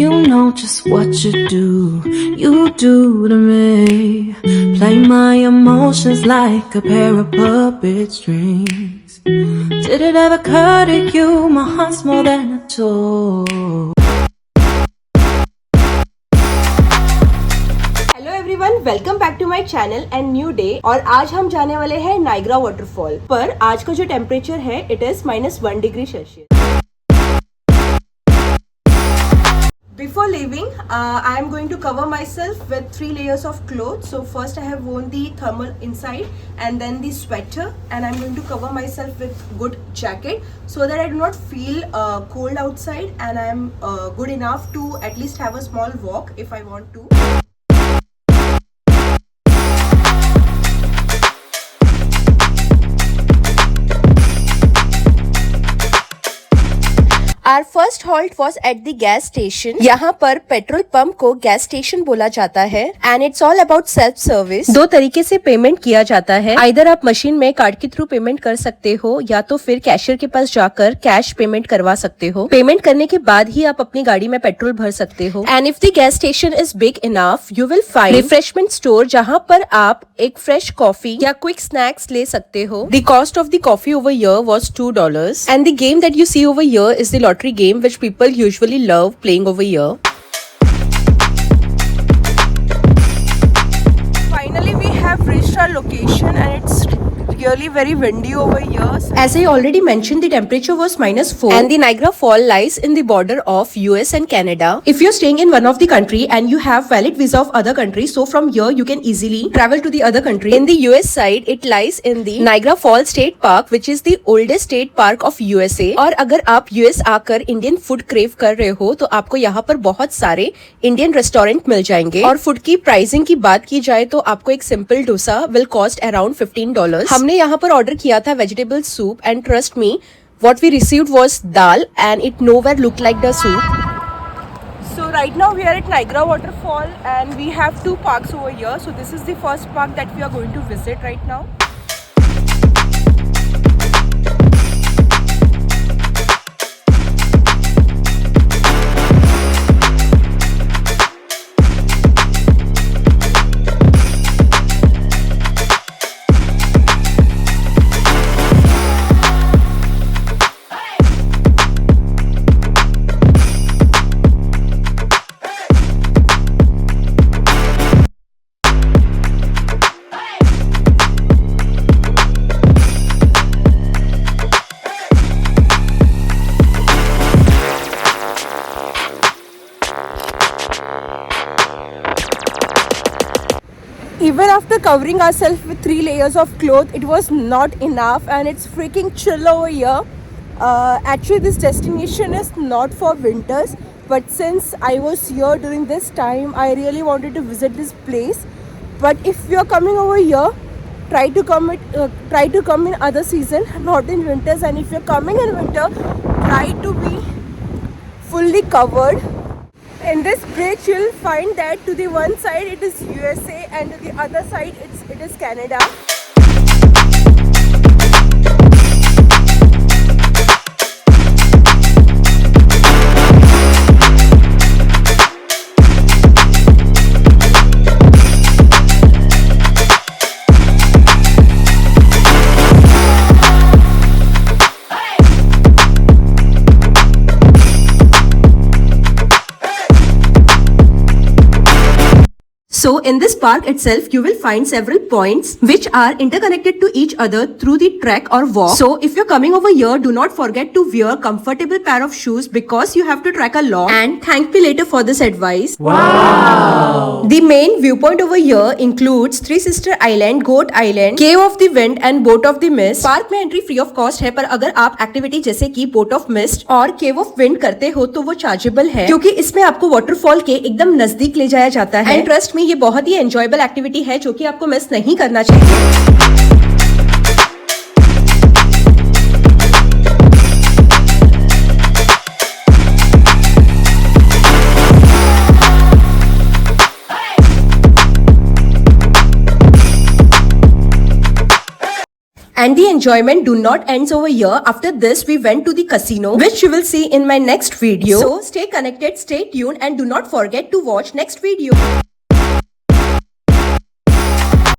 You know just what you do to me. Play my emotions like a pair of puppet strings. Did it ever occur to you my heart's more than a toy? Hello everyone, welcome back to my channel and new day. और आज हम जाने वाले हैं Niagara waterfall पर। आज का जो टेम्परेचर है it is -1 degree Celsius. Before leaving, I am going to cover myself with 3 layers of clothes. So first I have worn the thermal inside and then the sweater, and I'm going to cover myself with good jacket so that I do not feel cold outside, and I am good enough to at least have a small walk if I want to. Our first halt was at the gas station. यहाँ पर petrol pump को gas station बोला जाता है and it's all about self service. 2 तरीके से payment किया जाता है। आइदर आप मशीन में कार्ड के थ्रू पेमेंट कर सकते हो या तो फिर कैशियर के पास जाकर कैश पेमेंट करवा सकते हो। पेमेंट करने के बाद ही आप अपनी गाड़ी में पेट्रोल भर सकते हो। And if the gas station is big enough you will find refreshment store जहाँ पर आप एक फ्रेश कॉफी या क्विक स्नैक्स ले सकते हो। The cost of the coffee over here was $2 and the game that you see over here is the lottery game which people usually love playing over here. Finally we have reached our location and it's really very windy over here. As I already mentioned, the temperature was -4 and the Niagara Fall lies in the border of US and Canada. If you're staying in one of the country and you have valid visa of other country, so from here you can easily travel to the other country. In the US side, it lies in the Niagara Fall State Park, which is the oldest state park of USA. और अगर आप US आकर Indian food crave कर रहे हो तो आपको यहाँ पर बहुत सारे इंडियन रेस्टोरेंट मिल जाएंगे। और फूड की प्राइसिंग की बात की जाए तो आपको एक simple dosa will cost around $15। हमने यहाँ पर ऑर्डर किया था vegetable soup and trust me what we received was dal and it nowhere look like the soup. So right now we are at Niagara waterfall and we have 2 parks over here. So this is the first park that we are going to visit right now. Even after covering ourselves with 3 layers of cloth, it was not enough and it's freaking chill over here. Actually this destination is not for winters, but since I was here during this time, I really wanted to visit this place. But if you are coming over here, try to come in other season, not in winters. And if you're coming in winter, try to be fully covered. In this bridge you'll find that to the one side it is USA and to the other side it is Canada. So in this park itself, you will find several points which are interconnected to each other through the trek or walk. So if you're coming over here, do not forget to wear comfortable pair of shoes because you have to trek a lot. And thank me later for this advice. Wow! The main viewpoint over here includes Three Sister Island, Goat Island, Cave of the Wind and Boat of the Mist. Park में entry free of cost है, पर अगर आप activity जैसे कि boat of mist और केव of wind करते हो तो वो चार्जेबल है, क्योंकि इसमें आपको वाटरफॉल के एकदम नजदीक ले जाया जाता है। एंड ट्रस्ट में ये बहुत ही एंजॉयबल एक्टिविटी है जो कि आपको मिस नहीं करना चाहिए। And the enjoyment do not ends over here. After this, we went to the casino, which you will see in my next video. So stay connected, stay tuned, and do not forget to watch next video.